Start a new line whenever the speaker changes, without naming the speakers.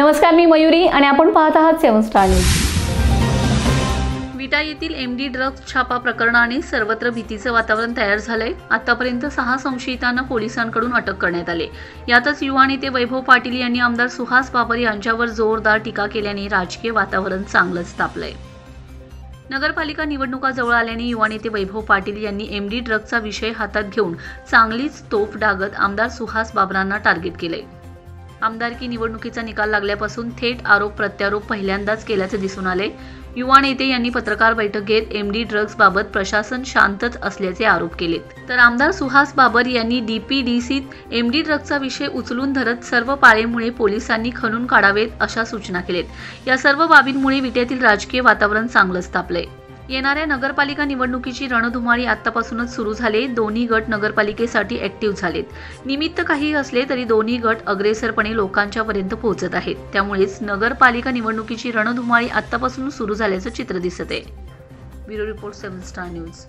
नमस्कार, मी मयुरी आणि आपण पाहत आहात 7 स्टार न्यूज।
विटा येथील एमडी ड्रग्ज छापा प्रकरणाने सर्वत्र भीतीचे वातावरण तयार झालंय। आतापर्यंत 6 संशयितांना पोलिसांकडून अटक करण्यात आली। यातच युवा नेते वैभव पाटील यांनी आमदार सुहास बाबर यांच्यावर जोरदार टीका केल्याने राजकीय वातावरण चांगलंच तापलंय। नगरपालिका निवडणुका जवळ आल्याने युवा नेते वैभव पाटील यांनी एमडी ड्रग्जचा विषय हातात घेऊन चांगलीच तोफ डागत आमदार सुहास बाबरांना टार्गेट केलंय। आमदारकी निवडणुकीचा निकाल लागल्यापासून थेट आरोप प्रत्यारोप पहिल्यांदाच केल्याचे दिसून आले। युवा नेते यांनी पत्रकार बैठक घेत एमडी ड्रग्ज बाबत प्रशासन शांतच असल्याचे आरोप केलेत। तर आमदार सुहास बाबर यांनी डीपीडीसीत एमडी ड्रग्जचा विषय उचलून धरत सर्व पाळेमुळे पोलिसांनी खणून काढावेत अशा सूचना केलेत। या सर्व बाबींमुळे विट्यातील राजकीय वातावरण चांगलंच तापलंय। येणाऱ्या नगरपालिका निवडणुकीची रणधुमाळी आतापासूनच सुरू झाले। दोन्ही गट नगरपालिकेसाठी ऍक्टिव्ह झालेत। निमित्त काही असले तरी दोन्ही गट अग्रेसरपणे लोकांच्या पर्यंत पोहोचत आहेत। त्यामुळेच नगरपालिका निवडणुकीची रणधुमाळी आतापासून सुरू झाल्याचं चित्र दिसत आहे। Bureau report 7 star news.